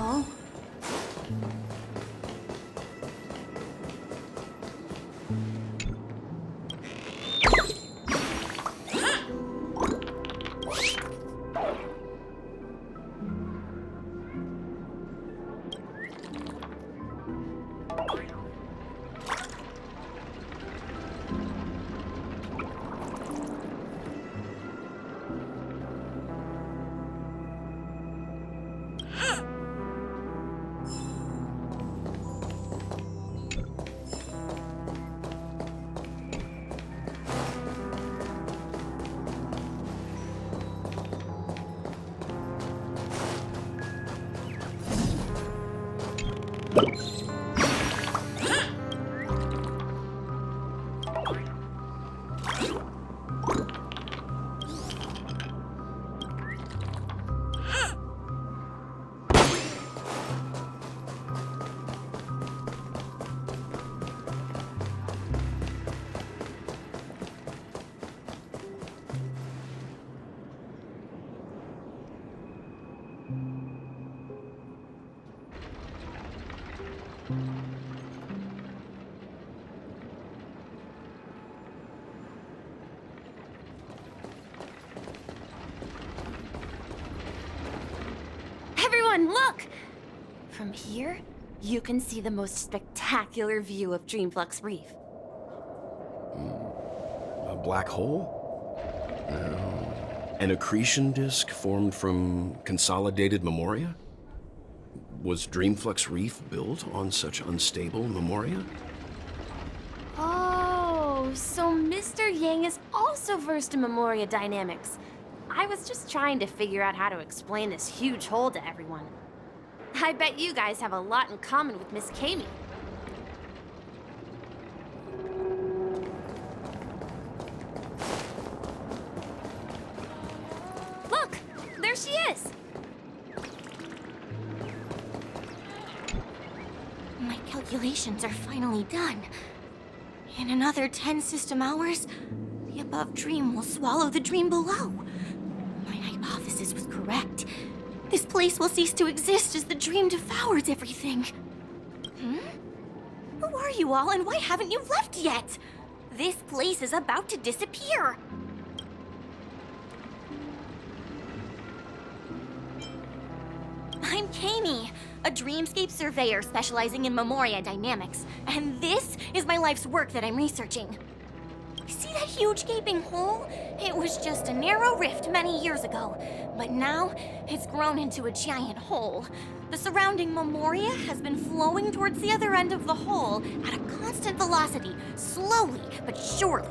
Oh? Everyone, look! From here, you can see the most spectacular view of Dreamflux Reef. A black hole? No. An accretion disk formed from consolidated memoria? Was Dreamflux Reef built on such unstable memoria? Oh, so Mr. Yang is also versed in memoria dynamics. I was just trying to figure out how to explain this huge hole to everyone. I bet you guys have a lot in common with Miss Kami. Look! There she is! My calculations are finally done. In another 10 system hours, the above dream will swallow the dream below. My hypothesis was correct. This place will cease to exist as the dream devours everything. Who are you all, and why haven't you left yet? This place is about to disappear. I'm Kami, a dreamscape surveyor specializing in memoria dynamics, and this is my life's work that I'm researching. See that huge gaping hole? It was just a narrow rift many years ago, but now it's grown into a giant hole. The surrounding memoria has been flowing towards the other end of the hole at a constant velocity, slowly but surely.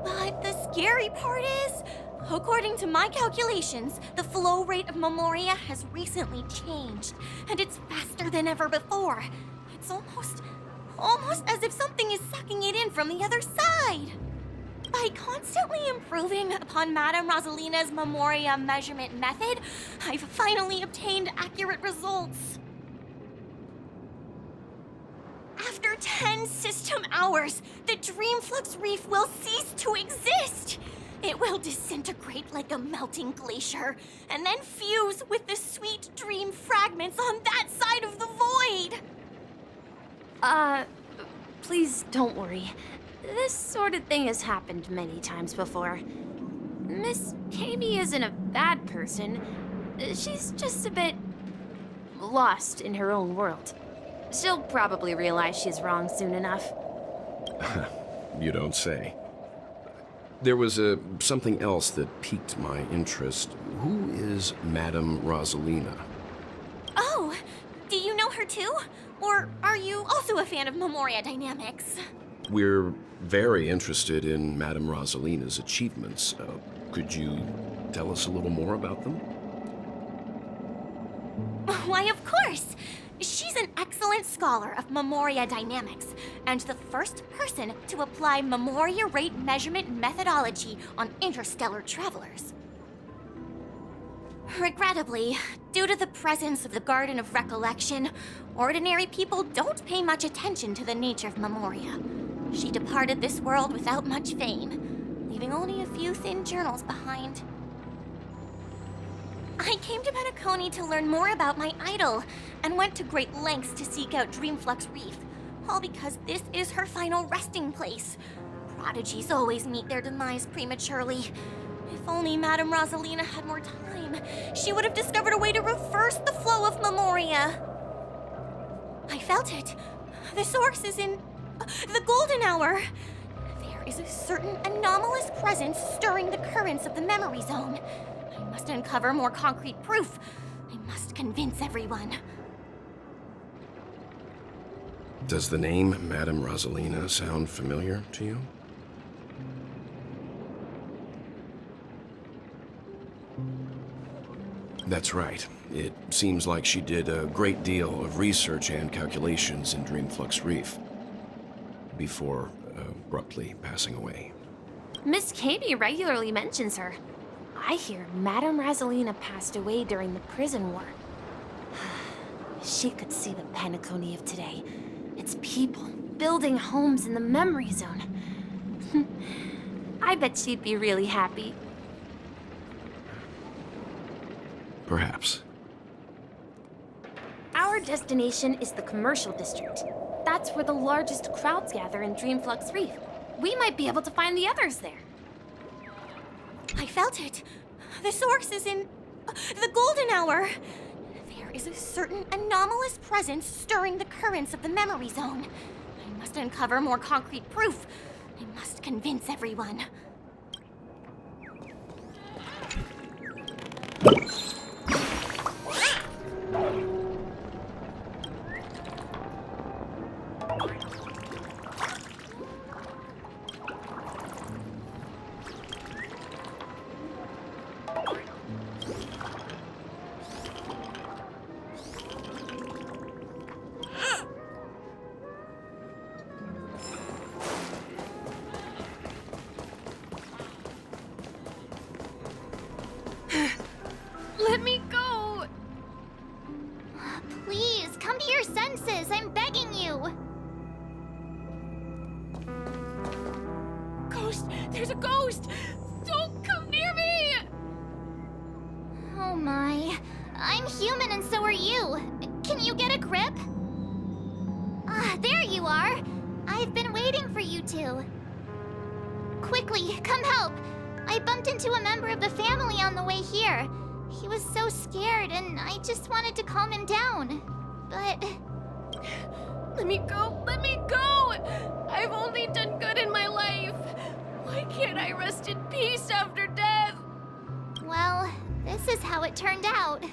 But the scary part is, according to my calculations, the flow rate of memoria has recently changed, and it's faster than ever before. It's almost as if something is sucking it in from the other side. By constantly improving upon Madame Rosalina's memoria measurement method, I've finally obtained accurate results. After 10 system hours, the Dreamflux Reef will cease to exist. It will disintegrate like a melting glacier, and then fuse with the sweet dream fragments on that side of the void. Please don't worry. This sort of thing has happened many times before. Miss Kami isn't a bad person. She's just a bit lost in her own world. She'll probably realize she's wrong soon enough. You don't say. There was something else that piqued my interest. Who is Madame Rosalina? Oh, do you know her too? Or are you also a fan of memoria dynamics? We're very interested in Madame Rosalina's achievements. Could you tell us a little more about them? Why, of course! She's an excellent scholar of memoria dynamics, and the first person to apply memoria rate measurement methodology on interstellar travelers. Regrettably, due to the presence of the Garden of Recollection, ordinary people don't pay much attention to the nature of memoria. She departed this world without much fame, leaving only a few thin journals behind. I came to Penacony to learn more about my idol, and went to great lengths to seek out Dreamflux Reef, all because this is her final resting place. Prodigies always meet their demise prematurely. If only Madame Rosalina had more time, she would have discovered a way to reverse the flow of Memoria. I felt it. The source is in the golden hour. There is a certain anomalous presence stirring the currents of the memory zone. I must uncover more concrete proof. I must convince everyone. Does the name Madame Rosalina sound familiar to you? That's right. It seems like she did a great deal of research and calculations in Dreamflux Reef before abruptly passing away. Miss Katie regularly mentions her. I hear Madame Rosalina passed away during the prison war. She could see the Penacony of today. Its people building homes in the memory zone. I bet she'd be really happy. Perhaps. Our destination is the commercial district. That's where the largest crowds gather in Dreamflux Reef. We might be able to find the others there. I felt it. The source is in the golden hour. There is a certain anomalous presence stirring the currents of the memory zone. I must uncover more concrete proof. I must convince everyone. Let me go! Please, come to your senses. I'm begging you. Ghost! There's a ghost! Don't come near me! Oh my. I'm human and so are you. Can you get a grip? Ah, there you are. I've been waiting for you two. Quickly, come help. I bumped into a member of the family on the way here. He was so scared and I just wanted to calm him down. But... Let me go! Let me go! I've only done good in my life. Why can't I rest in peace after death? well, this is how it turned out.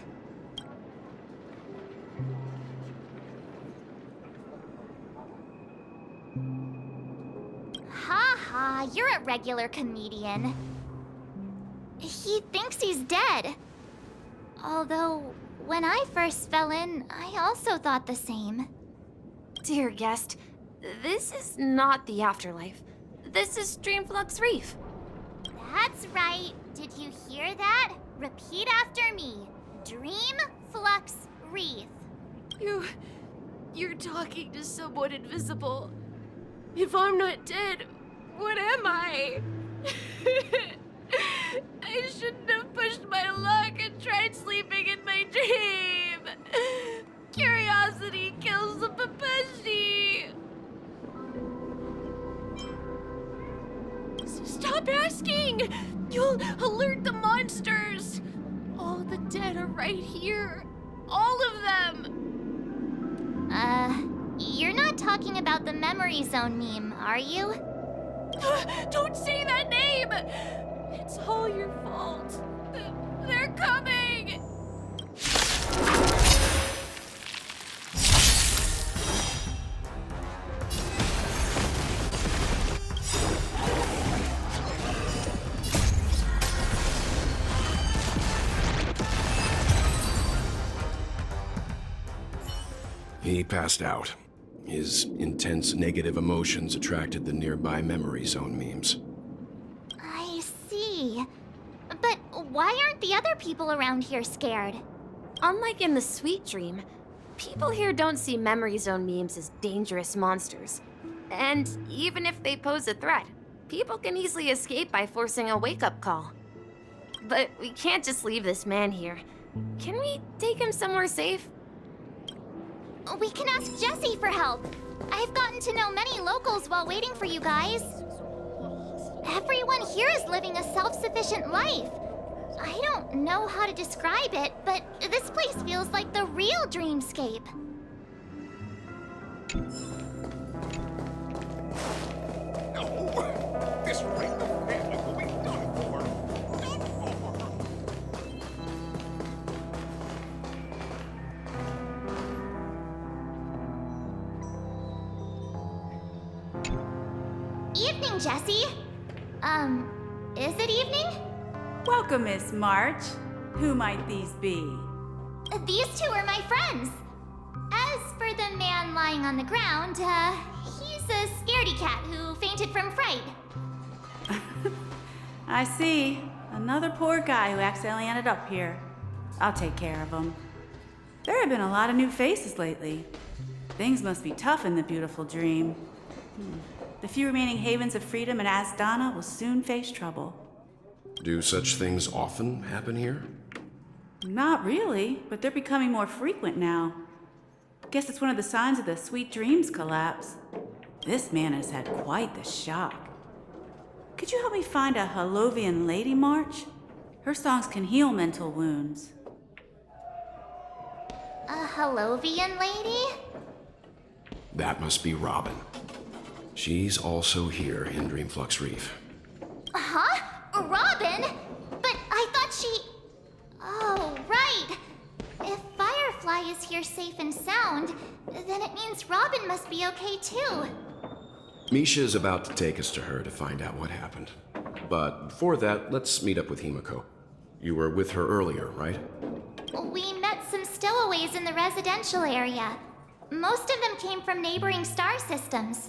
Ha ha, you're a regular comedian. He thinks he's dead. Although, when I first fell in, I also thought the same. Dear guest, this is not the afterlife. This is Dreamflux Reef. That's right. Did you hear that? Repeat after me. Dreamflux Reef. You're talking to someone invisible. If I'm not dead, what am I? I shouldn't have pushed my luck and tried sleeping in my dream. Curiosity kills the Papeshi. Stop asking! You'll alert the monsters! All the dead are right here. All of them! You're not talking about the memory zone meme, are you? Don't say that name! It's all your fault. They're coming! He passed out. His intense negative emotions attracted the nearby memory zone memes. I see. But why aren't the other people around here scared? Unlike in the Sweet Dream, people here don't see memory zone memes as dangerous monsters. And even if they pose a threat, people can easily escape by forcing a wake-up call. but we can't just leave this man here. Can we take him somewhere safe? We can ask Jessie for help. I've gotten to know many locals while waiting for you guys. Everyone here is living a self-sufficient life. I don't know how to describe it, but this place feels like the real dreamscape. No! This ring of family will be done for! Done for! Evening, Jessie. Is it evening? Welcome, Miss March. Who might these be? These two are my friends. As for the man lying on the ground, he's a scaredy cat who fainted from fright. I see. Another poor guy who accidentally ended up here. I'll take care of him. There have been a lot of new faces lately. Things must be tough in the beautiful dream. The few remaining havens of freedom in Asdana will soon face trouble. Do such things often happen here? Not really, but they're becoming more frequent now. Guess it's one of the signs of the Sweet Dreams collapse. This man has had quite the shock. Could you help me find a Halovian lady, March? Her songs can heal mental wounds. A Halovian lady? That must be Robin. She's also here in Dreamflux Reef. Huh? Robin? But I thought she... Oh, right. If Firefly is here safe and sound, then it means Robin must be okay too. Misha is about to take us to her to find out what happened. But before that, let's meet up with Himiko. You were with her earlier, right? We met some stowaways in the residential area. Most of them came from neighboring star systems.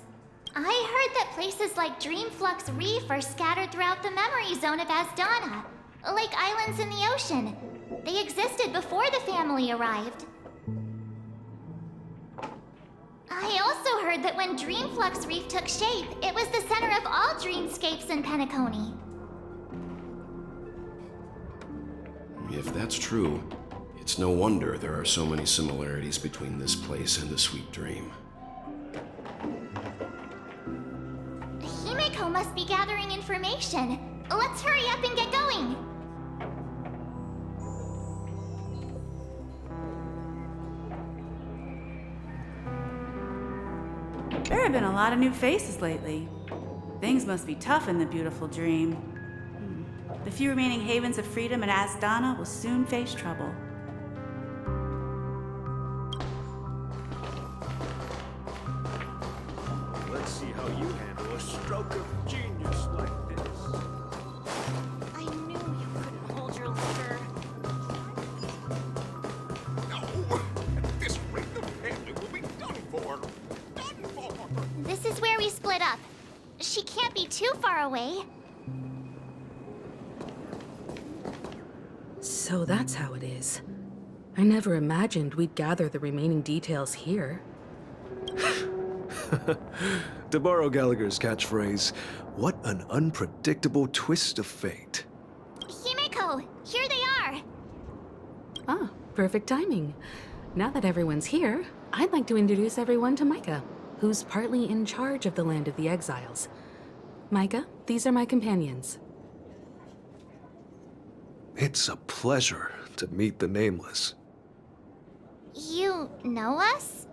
I heard that places like Dreamflux Reef are scattered throughout the memory zone of Asdana, like islands in the ocean. They existed before the family arrived. I also heard that when Dreamflux Reef took shape, it was the center of all dreamscapes in Penacony. If that's true, it's no wonder there are so many similarities between this place and the Sweet Dream. Himiko must be gathering information. Let's hurry up and get going. There have been a lot of new faces lately. Things must be tough in the beautiful dream. The few remaining havens of freedom in Asdana will soon face trouble. Let's see how you handle a stroke of genius like this. I knew you couldn't hold your liquor. No! This ring of family will be done for! Done for! This is where we split up. She can't be too far away. So that's how it is. I never imagined we'd gather the remaining details here. To borrow Gallagher's catchphrase, what an unpredictable twist of fate. Himiko, here they are. Ah, perfect timing. Now that everyone's here, I'd like to introduce everyone to Micah, who's partly in charge of the Land of the Exiles. Micah, these are my companions. It's a pleasure to meet the Nameless. You know us?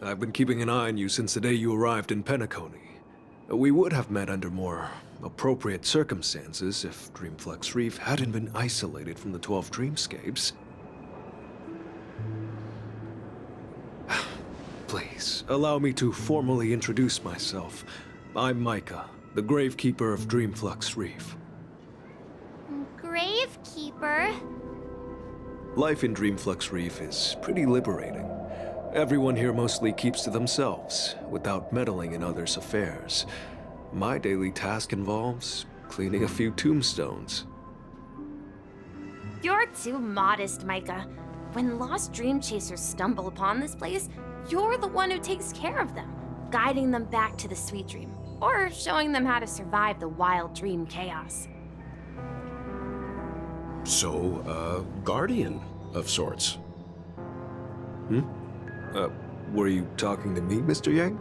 I've been keeping an eye on you since the day you arrived in Penacony. We would have met under more appropriate circumstances if Dreamflux Reef hadn't been isolated from the 12 dreamscapes. Please, allow me to formally introduce myself. I'm Micah, the Gravekeeper of Dreamflux Reef. Gravekeeper? Life in Dreamflux Reef is pretty liberating. Everyone here mostly keeps to themselves, without meddling in others' affairs. My daily task involves cleaning a few tombstones. You're too modest, Micah. When lost dream chasers stumble upon this place, you're the one who takes care of them, guiding them back to the sweet dream, or showing them how to survive the wild dream chaos. So, a guardian of sorts. Were you talking to me, Mr. Yang?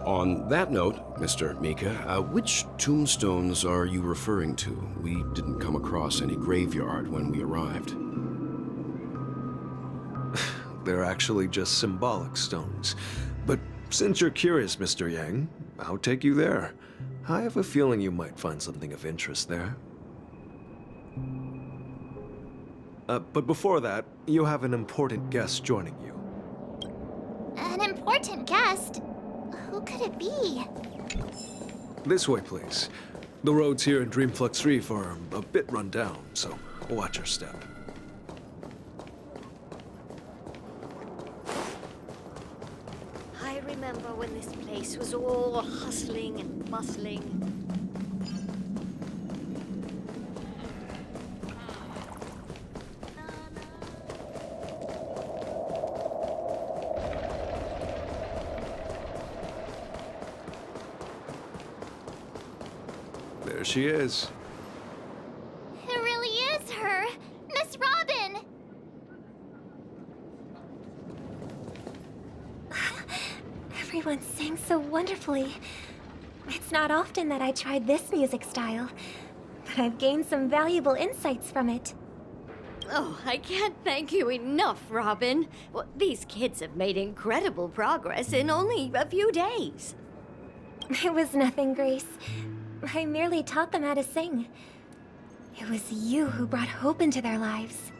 On that note, Mr. Mika, which tombstones are you referring to? We didn't come across any graveyard when we arrived. They're actually just symbolic stones. But since you're curious, Mr. Yang, I'll take you there. I have a feeling you might find something of interest there. But before that, you have an important guest joining you. An important guest? Who could it be? This way, please. The roads here in Dreamflux Reef are a bit run down, so watch your step. I remember when this place was all hustling and bustling. There she is. It really is her! Miss Robin! Everyone sings so wonderfully. It's not often that I tried this music style, but I've gained some valuable insights from it. Oh, I can't thank you enough, Robin. Well, these kids have made incredible progress in only a few days. It was nothing, Grace. I merely taught them how to sing. It was you who brought hope into their lives.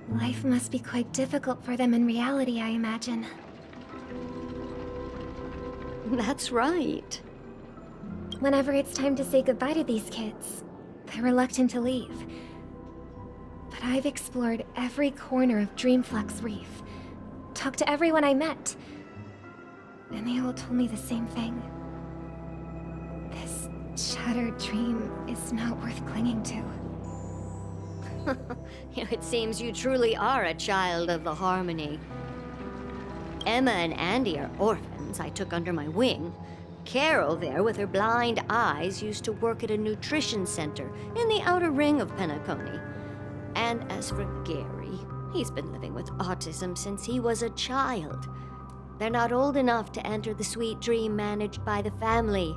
Life must be quite difficult for them in reality, I imagine. That's right. Whenever it's time to say goodbye to these kids, they're reluctant to leave. But I've explored every corner of Dreamflux Reef, talked to everyone I met, and they all told me the same thing. This shattered dream is not worth clinging to. It seems you truly are a child of the Harmony. Emma and Andy are orphans I took under my wing. Carol there, with her blind eyes, used to work at a nutrition center in the outer ring of Penacony. And as for Gary, he's been living with autism since he was a child. They're not old enough to enter the sweet dream managed by the family.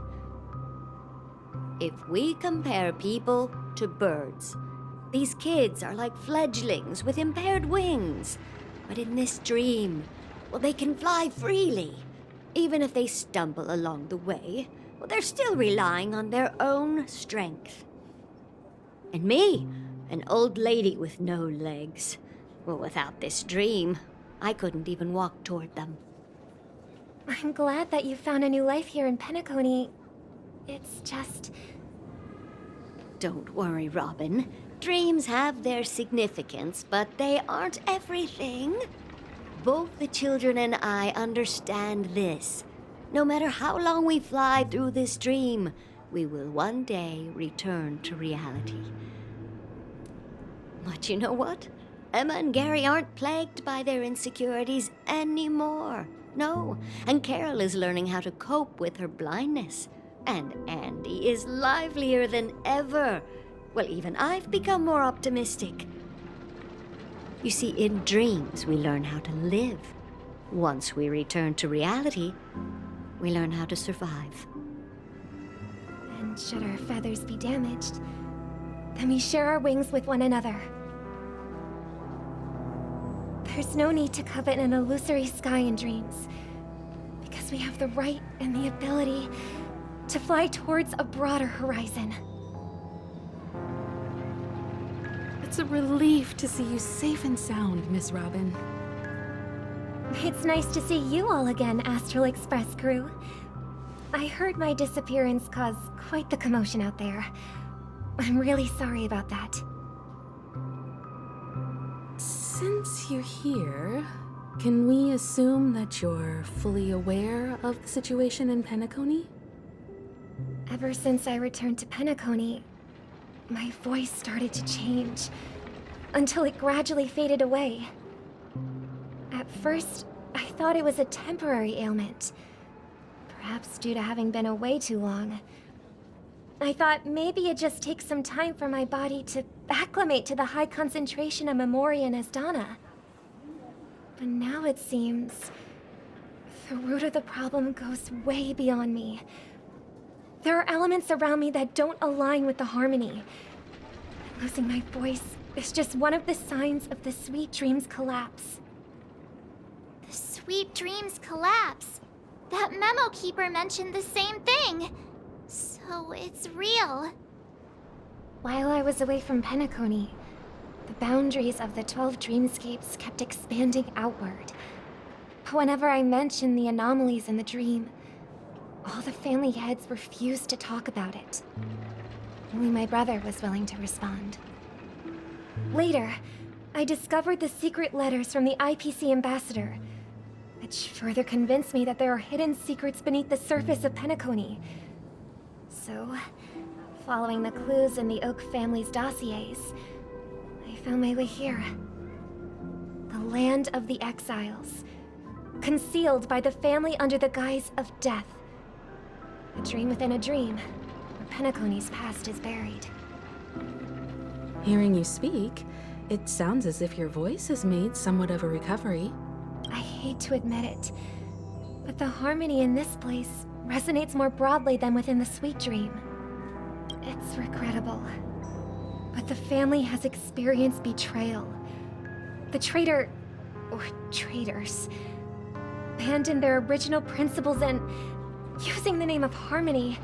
If we compare people to birds, these kids are like fledglings with impaired wings. But in this dream, well, they can fly freely. Even if they stumble along the way, well, they're still relying on their own strength. And me, an old lady with no legs. Well, without this dream, I couldn't even walk toward them. I'm glad that you found a new life here in Penacony. It's just... Don't worry, Robin. Dreams have their significance, but they aren't everything. Both the children and I understand this. No matter how long we fly through this dream, we will one day return to reality. But you know what? Emma and Gary aren't plagued by their insecurities anymore. No, and Carol is learning how to cope with her blindness. And Andy is livelier than ever. Well, even I've become more optimistic. You see, in dreams, we learn how to live. Once we return to reality, we learn how to survive. And should our feathers be damaged, then we share our wings with one another. There's no need to covet an illusory sky in dreams, because we have the right and the ability to fly towards a broader horizon. It's a relief to see you safe and sound, Miss Robin. It's nice to see you all again, Astral Express crew. I heard my disappearance caused quite the commotion out there. I'm really sorry about that. Since you're here, can we assume that you're fully aware of the situation in Penacony? Ever since I returned to Penacony, my voice started to change, until it gradually faded away. At first, I thought it was a temporary ailment. Perhaps due to having been away too long. I thought maybe it just takes some time for my body to acclimate to the high concentration of Memoria and Asdana. But now it seems the root of the problem goes way beyond me. There are elements around me that don't align with the harmony. Losing my voice is just one of the signs of the Sweet Dreams collapse. The Sweet Dreams collapse. That memo keeper mentioned the same thing. So it's real. While I was away from Penacony, the boundaries of the 12 dreamscapes kept expanding outward. But whenever I mentioned the anomalies in the dream, all the family heads refused to talk about it. Only my brother was willing to respond. Later, I discovered the secret letters from the IPC ambassador, which further convinced me that there are hidden secrets beneath the surface of Penacony. So, following the clues in the Oak family's dossiers, I found my way here. The land of the exiles, concealed by the family under the guise of death. A dream within a dream, where Penacony's past is buried. Hearing you speak, it sounds as if your voice has made somewhat of a recovery. I hate to admit it, but the harmony in this place resonates more broadly than within the Sweet Dream. It's regrettable, but the family has experienced betrayal. The traitor, or traitors, abandoned their original principles and, using the name of harmony,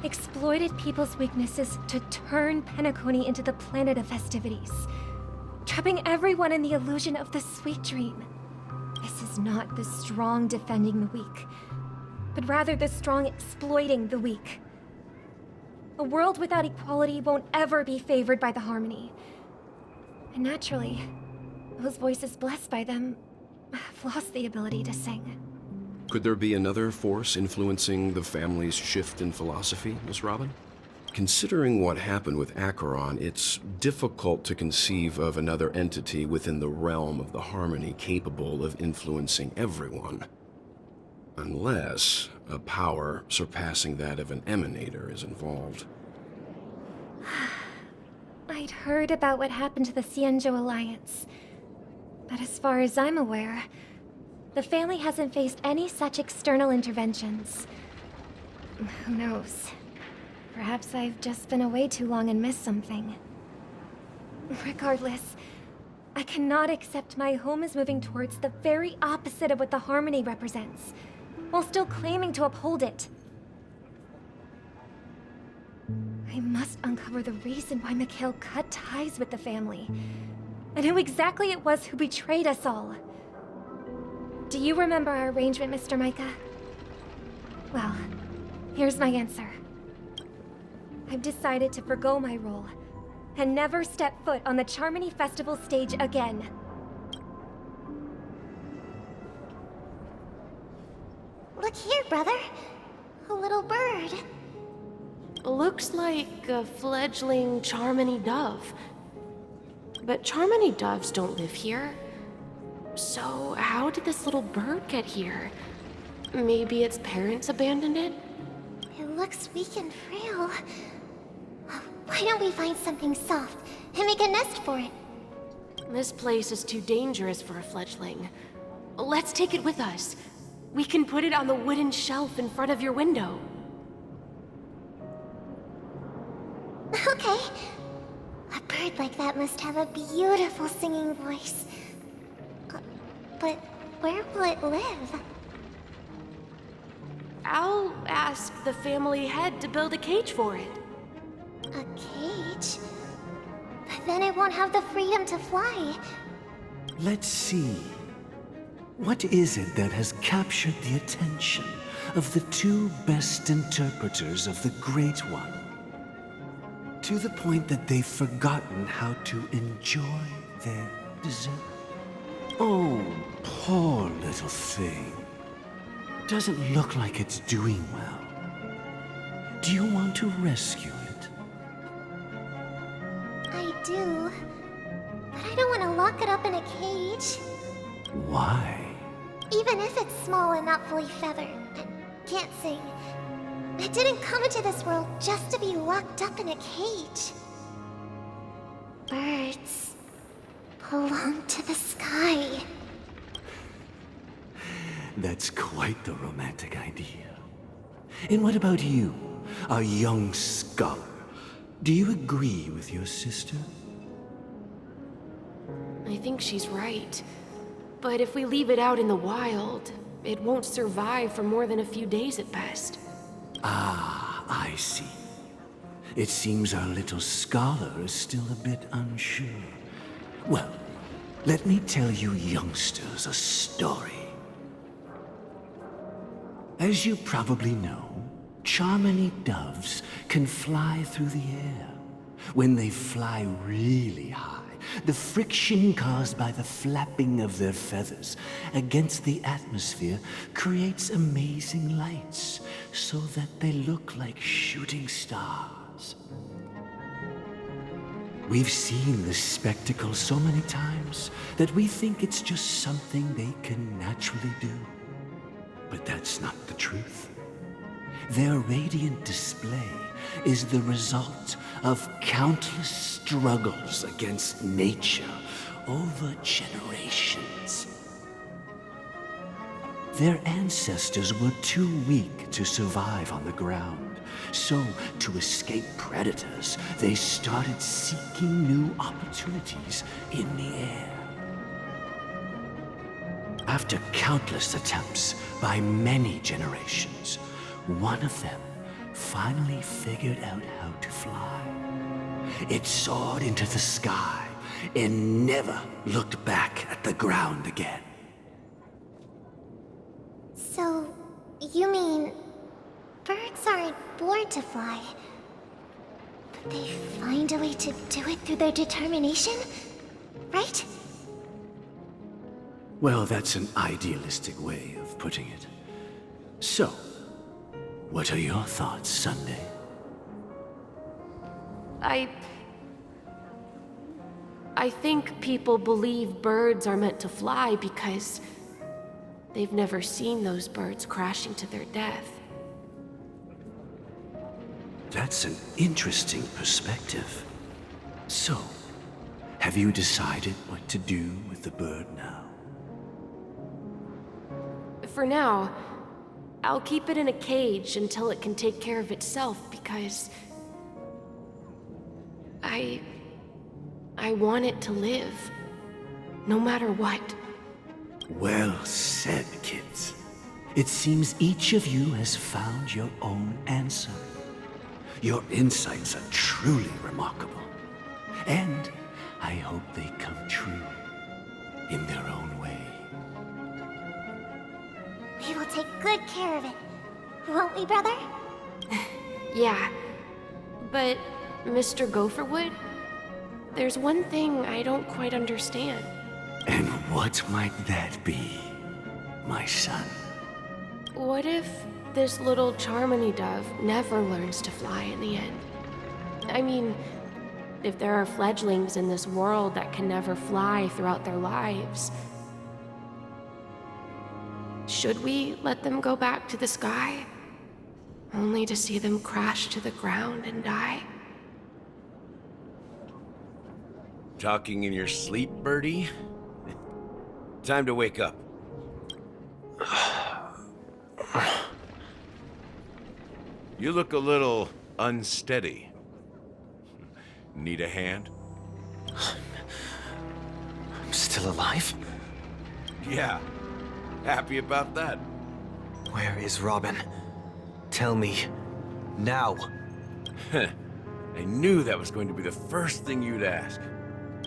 exploited people's weaknesses to turn Penacony into the planet of festivities, trapping everyone in the illusion of the Sweet Dream. This is not the strong defending the weak, but rather the strong exploiting the weak. A world without equality won't ever be favored by the harmony. And naturally, those voices blessed by them have lost the ability to sing. Could there be another force influencing the family's shift in philosophy, Miss Robin? Considering what happened with Acheron, it's difficult to conceive of another entity within the realm of the harmony capable of influencing everyone. Unless a power surpassing that of an emanator is involved. I'd heard about what happened to the Cienjo Alliance, but as far as I'm aware, the family hasn't faced any such external interventions. Who knows? Perhaps I've just been away too long and missed something. Regardless, I cannot accept my home is moving towards the very opposite of what the harmony represents, while still claiming to uphold it. I must uncover the reason why Mikhail cut ties with the family, and who exactly it was who betrayed us all. Do you remember our arrangement, Mr. Micah? Well, here's my answer. I've decided to forgo my role, and never step foot on the Charmony Festival stage again. Look here, brother. A little bird. Looks like a fledgling Charmony dove. But Charmony doves don't live here. So how did this little bird get here? Maybe its parents abandoned it? It looks weak and frail. Why don't we find something soft and make a nest for it? This place is too dangerous for a fledgling. Let's take it with us. We can put it on the wooden shelf in front of your window. Okay. A bird like that must have a beautiful singing voice. But where will it live? I'll ask the family head to build a cage for it. A cage? But then it won't have the freedom to fly. Let's see. What is it that has captured the attention of the two best interpreters of the Great One? To the point that they've forgotten how to enjoy their dessert. Oh, poor little thing. Doesn't look like it's doing well. Do you want to rescue it? I do. But I don't want to lock it up in a cage. Why? Even if it's small and not fully feathered. can't sing. I didn't come into this world just to be locked up in a cage. Birds belong to the sky. That's quite the romantic idea. And what about you, a young scholar? Do you agree with your sister? I think she's right. But if we leave it out in the wild, it won't survive for more than a few days at best. Ah, I see. It seems our little scholar is still a bit unsure. Well, let me tell you youngsters a story. As you probably know, Charmony doves can fly through the air. When they fly really high, the friction caused by the flapping of their feathers against the atmosphere creates amazing lights, so that they look like shooting stars. We've seen this spectacle so many times that we think it's just something they can naturally do. But that's not the truth. Their radiant display is the result of countless struggles against nature over generations. Their ancestors were too weak to survive on the ground, so to escape predators, they started seeking new opportunities in the air. After countless attempts by many generations, one of them finally figured out how to fly. It soared into the sky and never looked back at the ground again. So, you mean birds aren't born to fly, but they find a way to do it through their determination, right? Well, that's an idealistic way of putting it. So, what are your thoughts, Sunday? I think people believe birds are meant to fly because they've never seen those birds crashing to their death. That's an interesting perspective. So, have you decided what to do with the bird now? For now, I'll keep it in a cage until it can take care of itself because I want it to live, no matter what. Well said, kids. It seems each of you has found your own answer. Your insights are truly remarkable. And I hope they come true in their own way. We will take good care of it, won't we, brother? Yeah, but Mr. Gopherwood, there's one thing I don't quite understand. And what might that be, my son? What if this little Charmony dove never learns to fly in the end? I mean, if there are fledglings in this world that can never fly throughout their lives, should we let them go back to the sky, only to see them crash to the ground and die? Talking in your sleep, Birdie? Time to wake up. You look a little unsteady. Need a hand? I'm still alive? Yeah. Happy about that? Where is Robin? Tell me. Now. I knew that was going to be the first thing you'd ask.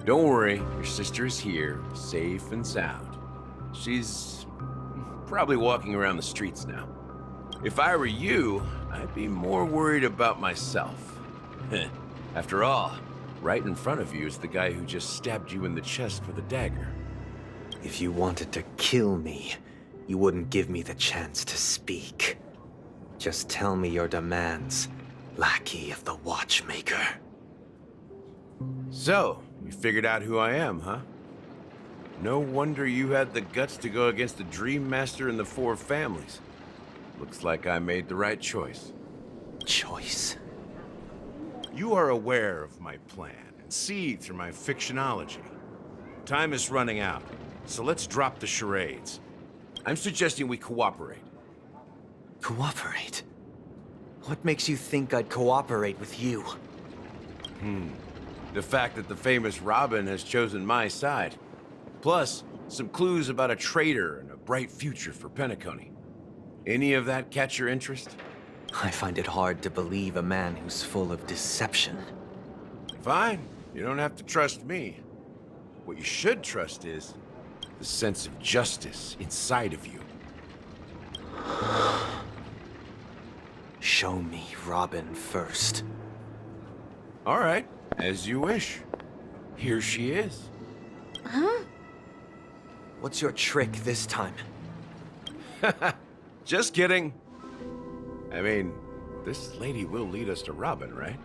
Don't worry, your sister is here, safe and sound. She's probably walking around the streets now. If I were you, I'd be more worried about myself. After all, right in front of you is the guy who just stabbed you in the chest with a dagger. If you wanted to kill me, you wouldn't give me the chance to speak. Just tell me your demands, lackey of the Watchmaker. So, you figured out who I am, huh? No wonder you had the guts to go against the Dream Master and the Four Families. Looks like I made the right choice. Choice? You are aware of my plan and see through my fictionology. Time is running out, so let's drop the charades. I'm suggesting we cooperate. Cooperate? What makes you think I'd cooperate with you? The fact that the famous Robin has chosen my side. Plus, some clues about a traitor and a bright future for Penacony. Any of that catch your interest? I find it hard to believe a man who's full of deception. Fine. You don't have to trust me. What you should trust is the sense of justice inside of you. Show me Robin first. All right, as you wish. Here she is. Huh? What's your trick this time? Just kidding. I mean, this lady will lead us to Robin, right?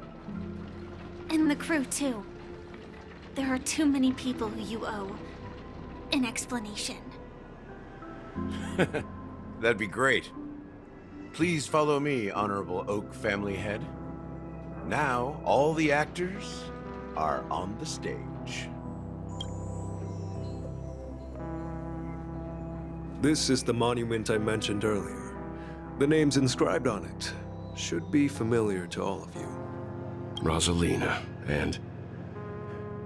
And the crew, too. There are too many people who you owe an explanation. That'd be great. Please follow me, Honorable Oak family head. Now, all the actors are on the stage. This is the monument I mentioned earlier. The names inscribed on it should be familiar to all of you. Rosalina and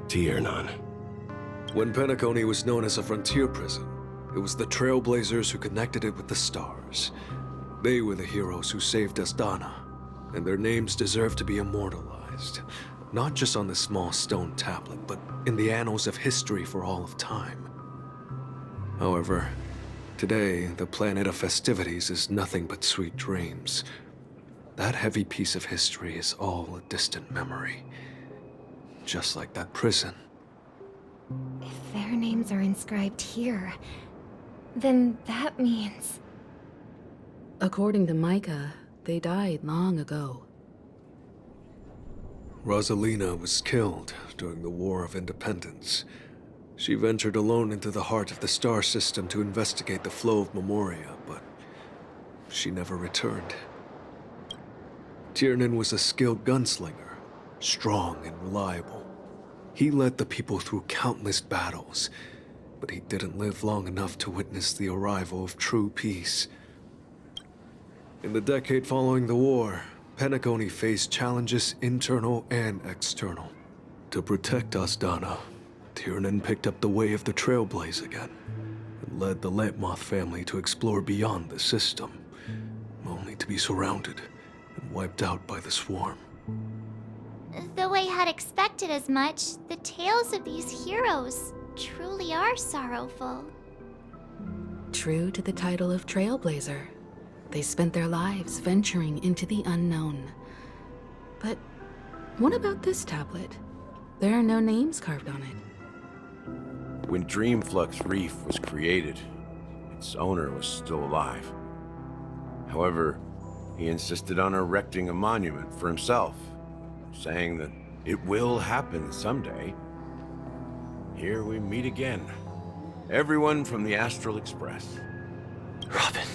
Tiernan. When Penacony was known as a frontier prison, it was the Trailblazers who connected it with the stars. They were the heroes who saved Asdana, and their names deserve to be immortalized, not just on this small stone tablet, but in the annals of history for all of time. However, today, the planet of festivities is nothing but sweet dreams. That heavy piece of history is all a distant memory. Just like that prison. If their names are inscribed here, then that means... According to Micah, they died long ago. Rosalina was killed during the War of Independence. She ventured alone into the heart of the star system to investigate the flow of Memoria, but she never returned. Tiernan was a skilled gunslinger, strong and reliable. He led the people through countless battles, but he didn't live long enough to witness the arrival of true peace. In the decade following the war, Penacony faced challenges internal and external. To protect Asdana, Tiernan picked up the way of the Trailblaze again, and led the Letmoth family to explore beyond the system, only to be surrounded and wiped out by the swarm. Though I had expected as much, the tales of these heroes truly are sorrowful. True to the title of Trailblazer, they spent their lives venturing into the unknown. But what about this tablet? There are no names carved on it. When Dreamflux Reef was created, its owner was still alive. However, he insisted on erecting a monument for himself, saying that it will happen someday. Here we meet again. Everyone from the Astral Express. Robin.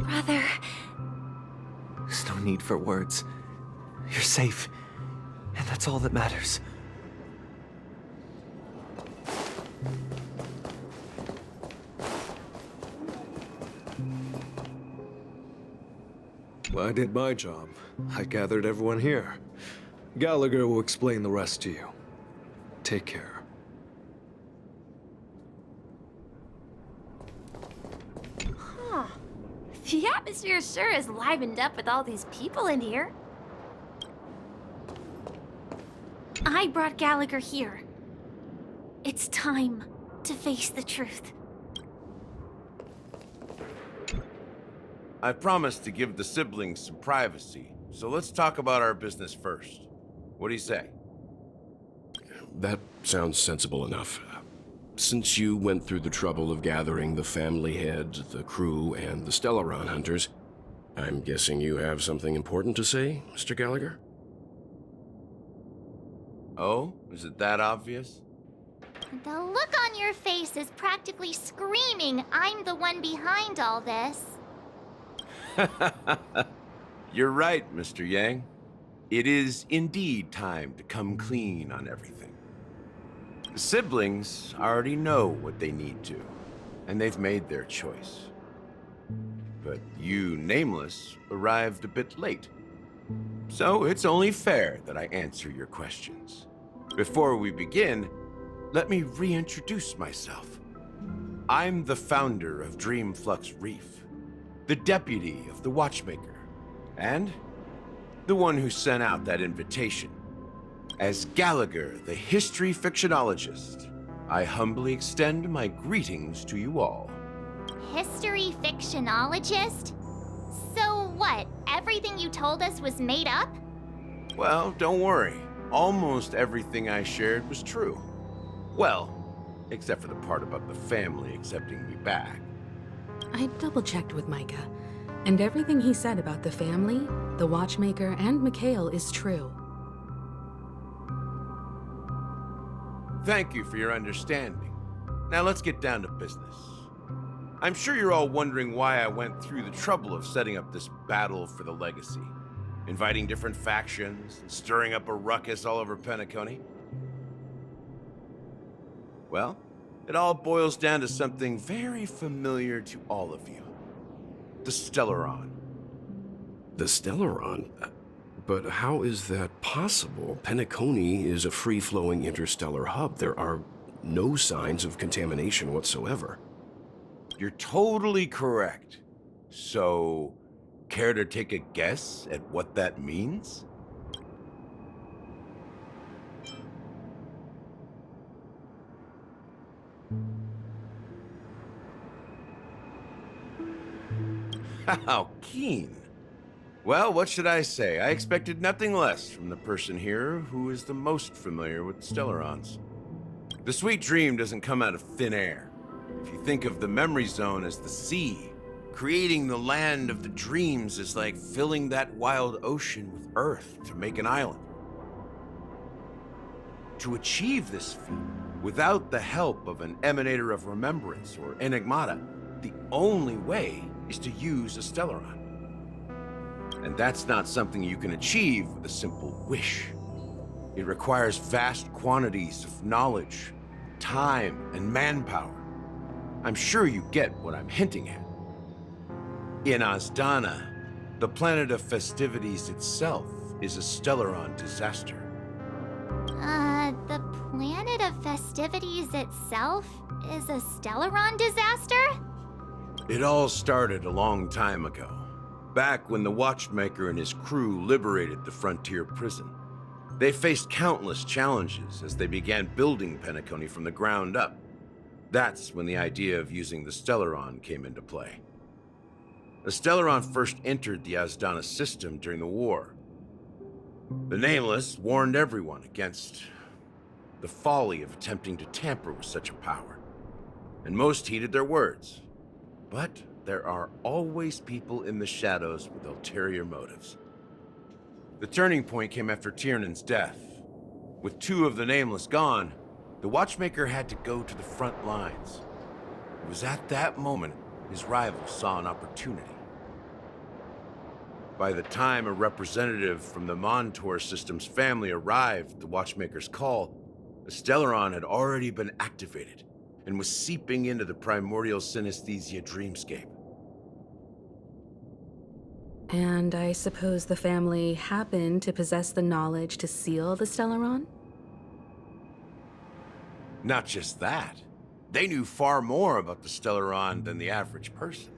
Brother... There's no need for words. You're safe, and that's all that matters. Well, I did my job. I gathered everyone here. Gallagher will explain the rest to you. Take care. Huh. The atmosphere sure is livened up with all these people in here. I brought Gallagher here. It's time to face the truth. I promised to give the siblings some privacy, so let's talk about our business first. What do you say? That sounds sensible enough. Since you went through the trouble of gathering the family head, the crew, and the Stellaron hunters, I'm guessing you have something important to say, Mr. Gallagher? Oh, is it that obvious? The look on your face is practically screaming, I'm the one behind all this. You're right, Mr. Yang. It is indeed time to come clean on everything. The siblings already know what they need to, and they've made their choice. But you, Nameless, arrived a bit late. So it's only fair that I answer your questions. Before we begin, let me reintroduce myself. I'm the founder of Dreamflux Reef, the deputy of the Watchmaker, and the one who sent out that invitation. As Gallagher, the history fictionologist, I humbly extend my greetings to you all. History fictionologist? So what, everything you told us was made up? Well, don't worry. Almost everything I shared was true. Well, except for the part about the family accepting me back. I double-checked with Micah, and everything he said about the family, the Watchmaker, and Mikhail is true. Thank you for your understanding. Now let's get down to business. I'm sure you're all wondering why I went through the trouble of setting up this battle for the legacy, inviting different factions, and stirring up a ruckus all over Penacony. Well, it all boils down to something very familiar to all of you. The Stellaron. The Stellaron? But how is that possible? Penacony is a free-flowing interstellar hub. There are no signs of contamination whatsoever. You're totally correct. So, care to take a guess at what that means? How keen. Well, what should I say? I expected nothing less from the person here who is the most familiar with the Stellarons. The sweet dream doesn't come out of thin air. If you think of the memory zone as the sea, creating the land of the dreams is like filling that wild ocean with earth to make an island. To achieve this feat, without the help of an Emanator of Remembrance or Enigmata, the only way is to use a Stellaron. And that's not something you can achieve with a simple wish. It requires vast quantities of knowledge, time, and manpower. I'm sure you get what I'm hinting at. In Azdana, the planet of festivities itself is a Stellaron disaster. The planet of festivities itself is a Stellaron disaster? It all started a long time ago, back when the Watchmaker and his crew liberated the frontier prison. They faced countless challenges as they began building Penacony from the ground up. That's when the idea of using the Stellaron came into play. The Stellaron first entered the Azdana system during the war. The Nameless warned everyone against the folly of attempting to tamper with such a power, and most heeded their words. But there are always people in the shadows with ulterior motives. The turning point came after Tiernan's death. With two of the Nameless gone, the Watchmaker had to go to the front lines. It was at that moment his rival saw an opportunity. By the time a representative from the Montour Systems family arrived at the Watchmaker's call, the Stellaron had already been activated and was seeping into the primordial synesthesia dreamscape. And I suppose the family happened to possess the knowledge to seal the Stellaron? Not just that. They knew far more about the Stellaron than the average person.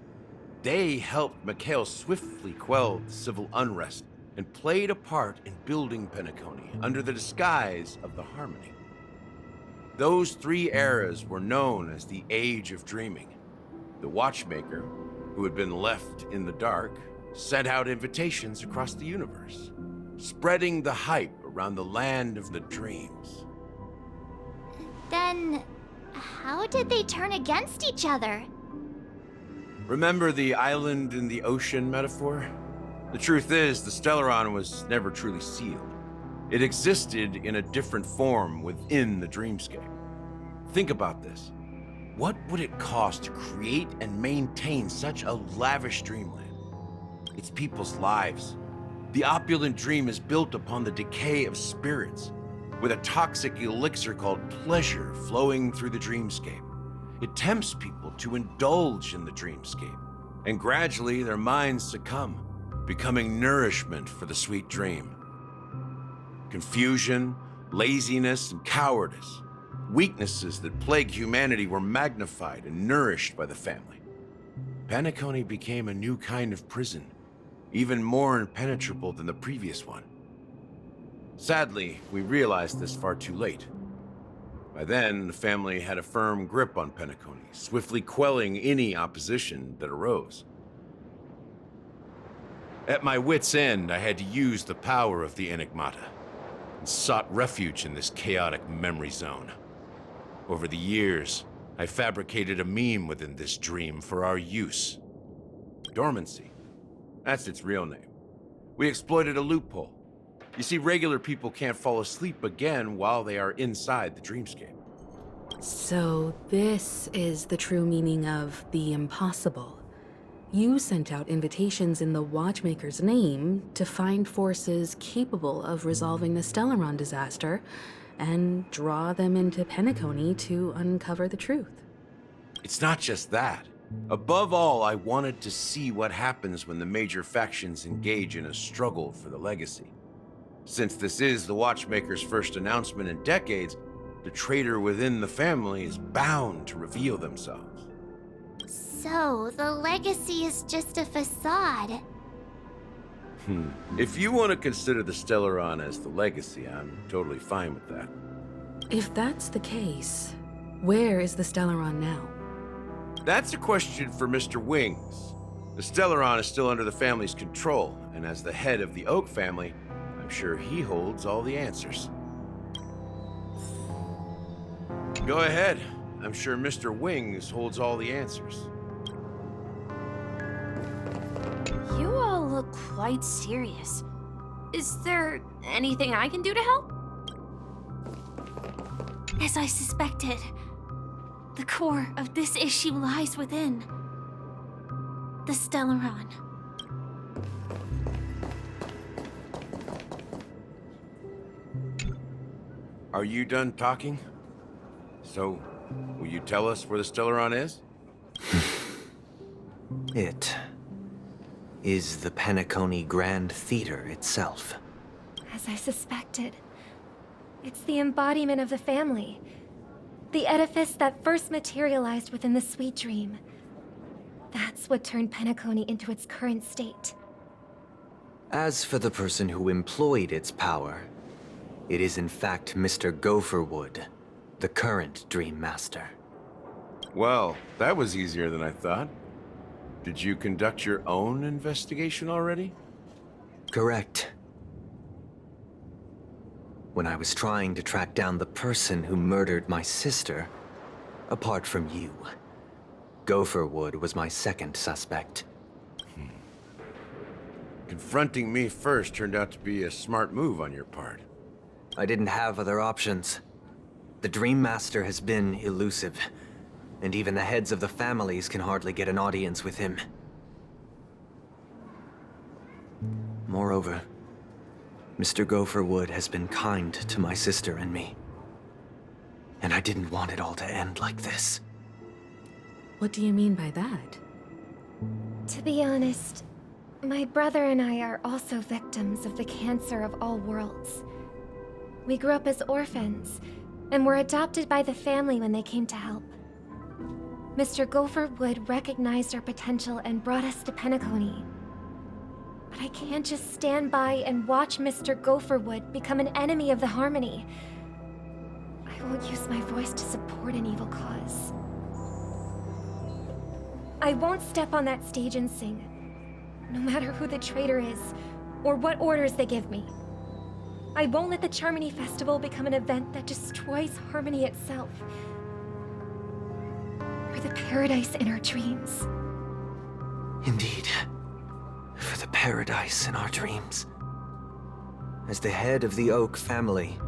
They helped Mikhail swiftly quell the civil unrest and played a part in building Penacony under the disguise of the Harmony. Those three eras were known as the Age of Dreaming. The Watchmaker, who had been left in the dark, sent out invitations across the universe, spreading the hype around the land of the dreams. Then, how did they turn against each other? Remember the island in the ocean metaphor? The truth is, the Stellaron was never truly sealed. It existed in a different form within the dreamscape. Think about this. What would it cost to create and maintain such a lavish dreamland? It's people's lives. The opulent dream is built upon the decay of spirits, with a toxic elixir called pleasure flowing through the dreamscape. It tempts people to indulge in the dreamscape, and gradually their minds succumb, becoming nourishment for the sweet dream. Confusion, laziness, and cowardice, weaknesses that plague humanity, were magnified and nourished by the family. Penacony became a new kind of prison, even more impenetrable than the previous one. Sadly, we realized this far too late. By then, the family had a firm grip on Penacony, swiftly quelling any opposition that arose. At my wit's end, I had to use the power of the Enigmata, and sought refuge in this chaotic memory zone. Over the years, I fabricated a meme within this dream for our use. Dormancy. That's its real name. We exploited a loophole. You see, regular people can't fall asleep again while they are inside the dreamscape. So this is the true meaning of the impossible. You sent out invitations in the Watchmaker's name to find forces capable of resolving the Stellaron disaster and draw them into Penacony to uncover the truth. It's not just that. Above all, I wanted to see what happens when the major factions engage in a struggle for the legacy. Since this is the Watchmaker's first announcement in decades, the traitor within the family is bound to reveal themselves. So, the legacy is just a facade. If you want to consider the Stellaron as the legacy, I'm totally fine with that. If that's the case, where is the Stellaron now? That's a question for Mr. Wings. The Stellaron is still under the family's control, and as the head of the Oak family, I'm sure he holds all the answers. Go ahead. I'm sure Mr. Wings holds all the answers. You all look quite serious. Is there anything I can do to help? As I suspected, the core of this issue lies within the Stellaron. Are you done talking? So, will you tell us where the Stellaron is? It is the Penacony Grand Theater itself. As I suspected, it's the embodiment of the family. The edifice that first materialized within the sweet dream. That's what turned Penacony into its current state. As for the person who employed its power, it is in fact Mr. Gopherwood, the current Dream Master. Well, that was easier than I thought. Did you conduct your own investigation already? Correct. When I was trying to track down the person who murdered my sister, apart from you, Gopherwood was my second suspect. Confronting me first turned out to be a smart move on your part. I didn't have other options. The Dream Master has been elusive, and even the heads of the families can hardly get an audience with him. Moreover, Mr. Gopherwood has been kind to my sister and me. And I didn't want it all to end like this. What do you mean by that? To be honest, my brother and I are also victims of the cancer of all worlds. We grew up as orphans, and were adopted by the family when they came to help. Mr. Gopherwood recognized our potential and brought us to Penacony. But I can't just stand by and watch Mr. Gopherwood become an enemy of the Harmony. I won't use my voice to support an evil cause. I won't step on that stage and sing, no matter who the traitor is, or what orders they give me. I won't let the Charmony Festival become an event that destroys Harmony itself. Or the paradise in our dreams. Indeed, for the paradise in our dreams. As the head of the Oak family,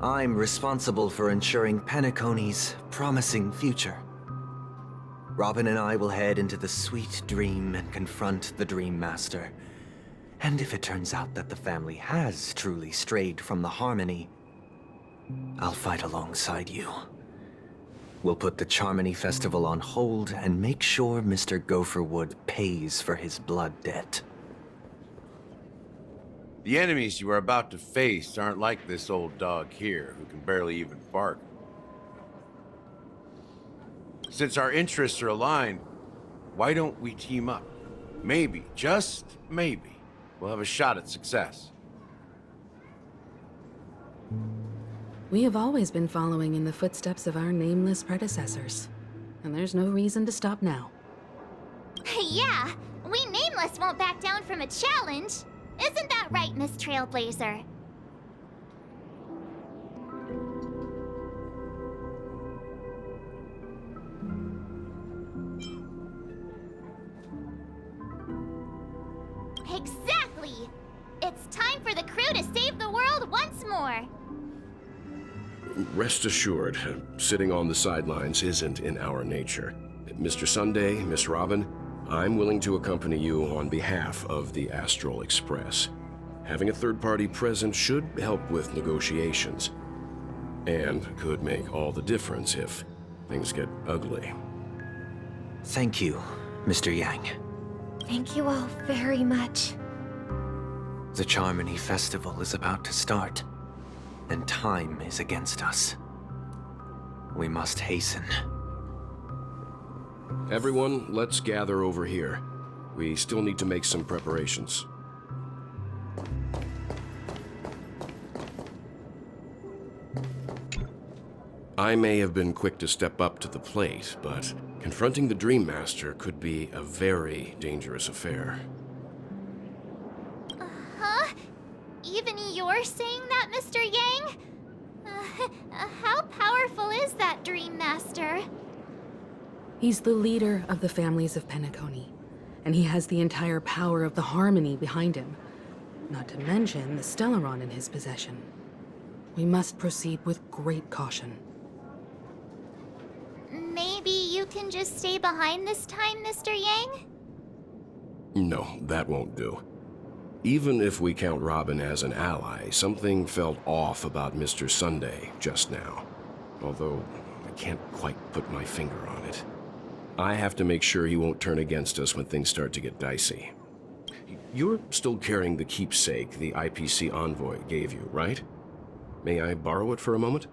I'm responsible for ensuring Penacony's promising future. Robin and I will head into the sweet dream and confront the Dream Master. And if it turns out that the family has truly strayed from the Harmony, I'll fight alongside you. We'll put the Charmony Festival on hold and make sure Mr. Gopherwood pays for his blood debt. The enemies you are about to face aren't like this old dog here, who can barely even bark. Since our interests are aligned, why don't we team up? Maybe, just maybe, we'll have a shot at success. We have always been following in the footsteps of our nameless predecessors, and there's no reason to stop now. Yeah, we Nameless won't back down from a challenge. Isn't that right, Miss Trailblazer? Exactly! It's time for the crew to save the world once more! Rest assured, sitting on the sidelines isn't in our nature. Mr. Sunday, Miss Robin, I'm willing to accompany you on behalf of the Astral Express. Having a third party present should help with negotiations, and could make all the difference if things get ugly. Thank you, Mr. Yang. Thank you all very much. The Charmony Festival is about to start, and time is against us. We must hasten. Everyone, let's gather over here. We still need to make some preparations. I may have been quick to step up to the plate, but confronting the Dream Master could be a very dangerous affair. Huh? Even you're saying that, Mr. Yang? How powerful is that Dream Master? He's the leader of the families of Penacony, and he has the entire power of the Harmony behind him, not to mention the Stellaron in his possession. We must proceed with great caution. Maybe you can just stay behind this time, Mr. Yang? No, that won't do. Even if we count Robin as an ally, something felt off about Mr. Sunday just now. Although, I can't quite put my finger on it. I have to make sure he won't turn against us when things start to get dicey. You're still carrying the keepsake the IPC envoy gave you, right? May I borrow it for a moment?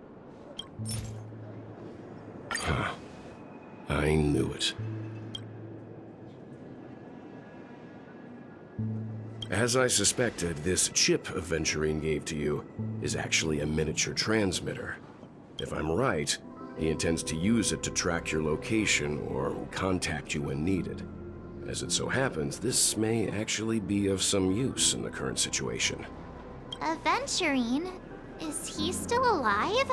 Huh. I knew it. As I suspected, this chip Aventurine gave to you is actually a miniature transmitter. If I'm right, he intends to use it to track your location or contact you when needed. As it so happens, this may actually be of some use in the current situation. Aventurine? Is he still alive?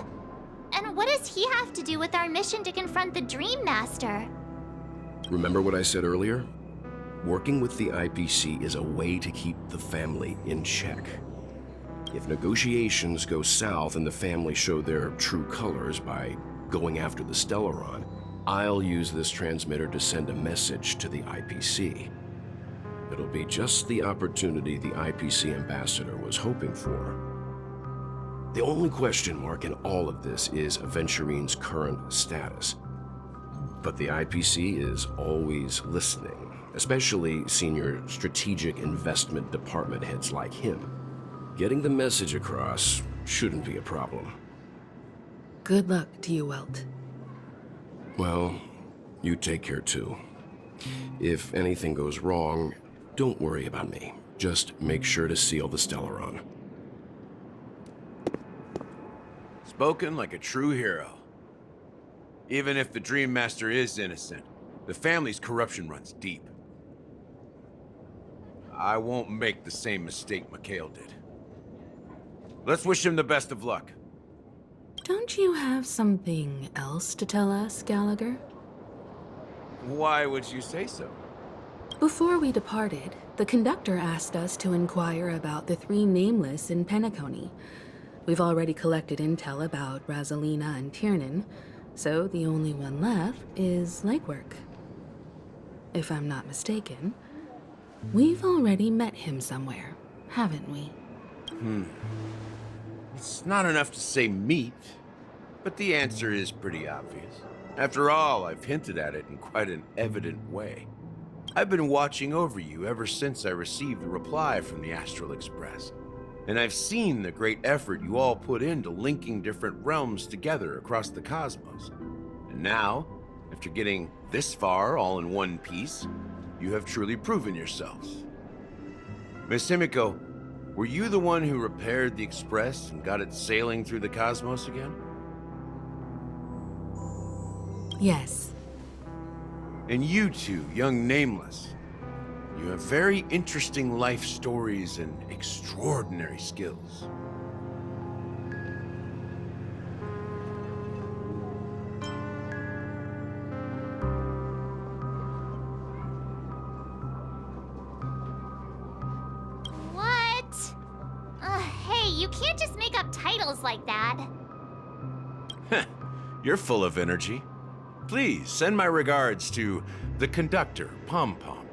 And what does he have to do with our mission to confront the Dream Master? Remember what I said earlier? Working with the IPC is a way to keep the family in check. If negotiations go south and the family show their true colors by going after the Stellaron, I'll use this transmitter to send a message to the IPC. It'll be just the opportunity the IPC ambassador was hoping for. The only question mark in all of this is Aventurine's current status. But the IPC is always listening, especially senior strategic investment department heads like him. Getting the message across shouldn't be a problem. Good luck to you, Welt. Well, you take care too. If anything goes wrong, don't worry about me. Just make sure to seal the Stellaron. Spoken like a true hero. Even if the Dream Master is innocent, the family's corruption runs deep. I won't make the same mistake Mikhail did. Let's wish him the best of luck. Don't you have something else to tell us, Gallagher? Why would you say so? Before we departed, the conductor asked us to inquire about the three nameless in Penacony. We've already collected intel about Rosalina and Tiernan, so the only one left is legwork. If I'm not mistaken, we've already met him somewhere, haven't we? It's not enough to say meet, but the answer is pretty obvious. After all, I've hinted at it in quite an evident way. I've been watching over you ever since I received the reply from the Astral Express, and I've seen the great effort you all put into linking different realms together across the cosmos. And now, after getting this far all in one piece, you have truly proven yourselves. Miss Himiko, were you the one who repaired the Express and got it sailing through the cosmos again? Yes. And you two, young Nameless, you have very interesting life stories and extraordinary skills. What? Hey, you can't just make up titles like that. You're full of energy. Please send my regards to the conductor, Pom Pom.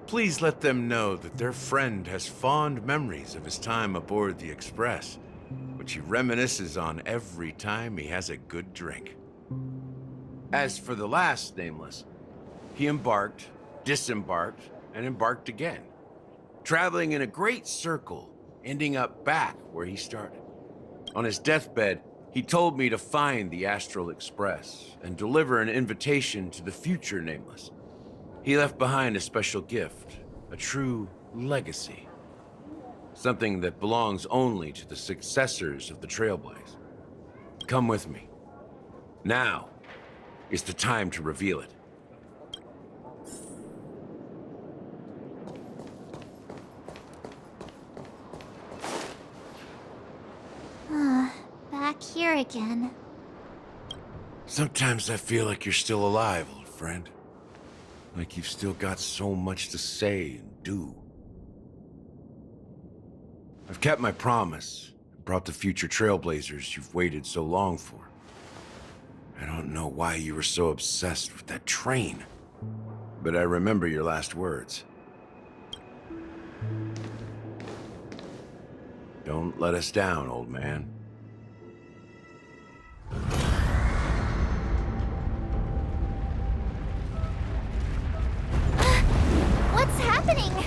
Please let them know that their friend has fond memories of his time aboard the Express, which he reminisces on every time he has a good drink. As for the last Nameless, he embarked, disembarked, and embarked again, traveling in a great circle, ending up back where he started. On his deathbed, he told me to find the Astral Express and deliver an invitation to the future Nameless. He left behind a special gift, a true legacy. Something that belongs only to the successors of the Trailblaze. Come with me. Now is the time to reveal it. Back here again. Sometimes I feel like you're still alive, old friend. Like you've still got so much to say and do. I've kept my promise and brought the future Trailblazers you've waited so long for. I don't know why you were so obsessed with that train, but I remember your last words. Don't let us down, old man. What's happening?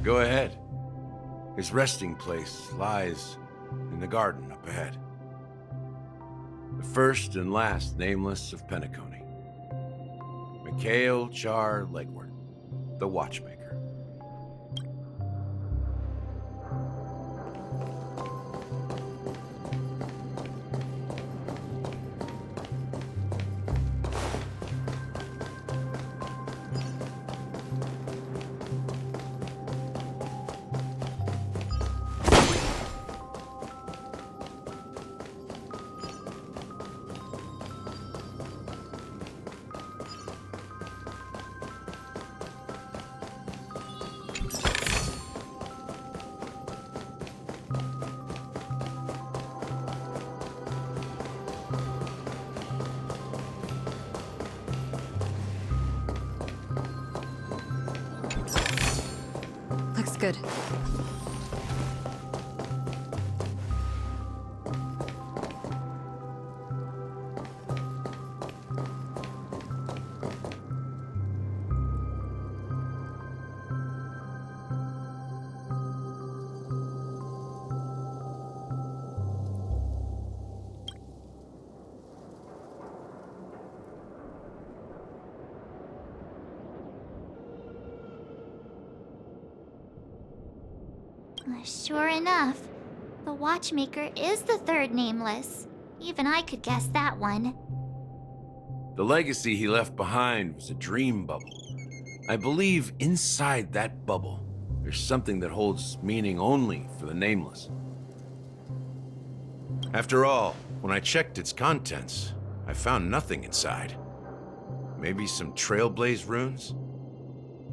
Go ahead. His resting place lies in the garden up ahead. The first and last Nameless of Penacony. Mikhail Char Legwart, the Watchmaker. Looks good. Sure enough, the watchmaker is the third nameless. Even I could guess that one. The legacy he left behind was a dream bubble. I believe inside that bubble, there's something that holds meaning only for the nameless. After all, when I checked its contents, I found nothing inside. Maybe some Trailblaze runes?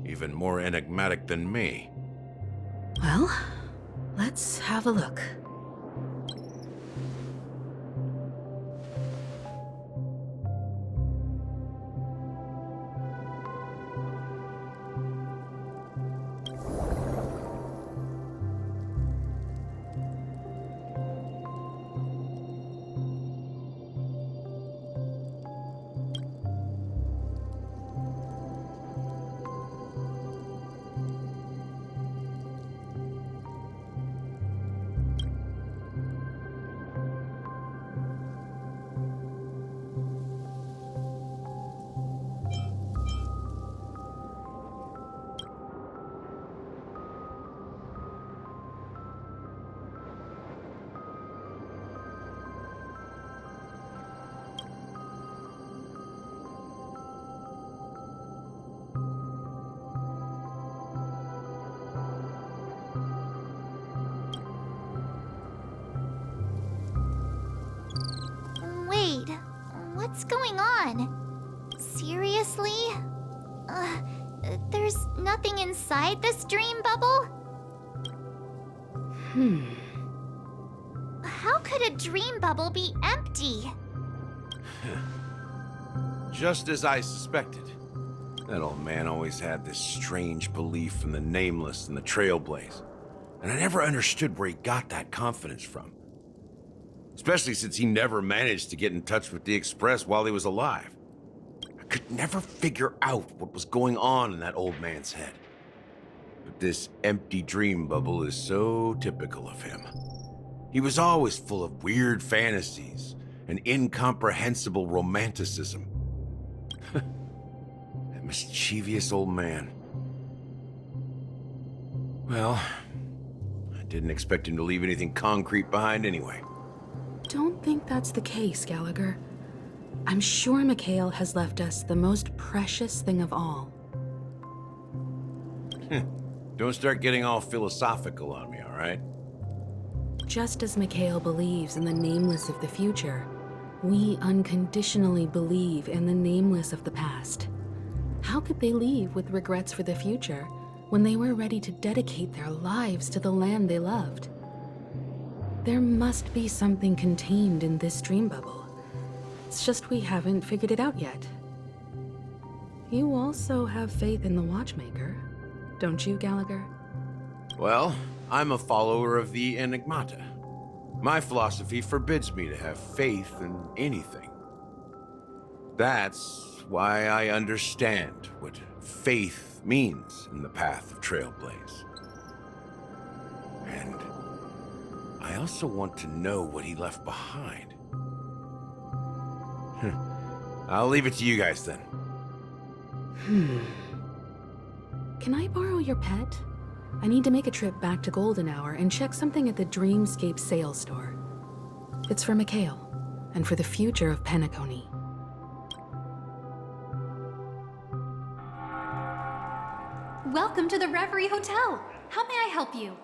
Even more enigmatic than me. Well, let's have a look. Wait, what's going on? Seriously? There's nothing inside this dream bubble? How could a dream bubble be empty? Just as I suspected. That old man always had this strange belief in the nameless and the Trailblaze. And I never understood where he got that confidence from. Especially since he never managed to get in touch with the Express while he was alive. I could never figure out what was going on in that old man's head. But this empty dream bubble is so typical of him. He was always full of weird fantasies and incomprehensible romanticism. That mischievous old man. Well, I didn't expect him to leave anything concrete behind anyway. Don't think that's the case, Gallagher. I'm sure Mikhail has left us the most precious thing of all. Don't start getting all philosophical on me, all right? Just as Mikhail believes in the nameless of the future, we unconditionally believe in the nameless of the past. How could they leave with regrets for the future when they were ready to dedicate their lives to the land they loved? There must be something contained in this dream bubble. It's just we haven't figured it out yet. You also have faith in the Watchmaker, don't you, Gallagher? Well, I'm a follower of the Enigmata. My philosophy forbids me to have faith in anything. That's why I understand what faith means in the path of Trailblaze. And I also want to know what he left behind. I'll leave it to you guys then. Can I borrow your pet? I need to make a trip back to Golden Hour and check something at the Dreamscape sales store. It's for Mikhail, and for the future of Penacony. Welcome to the Reverie Hotel. How may I help you?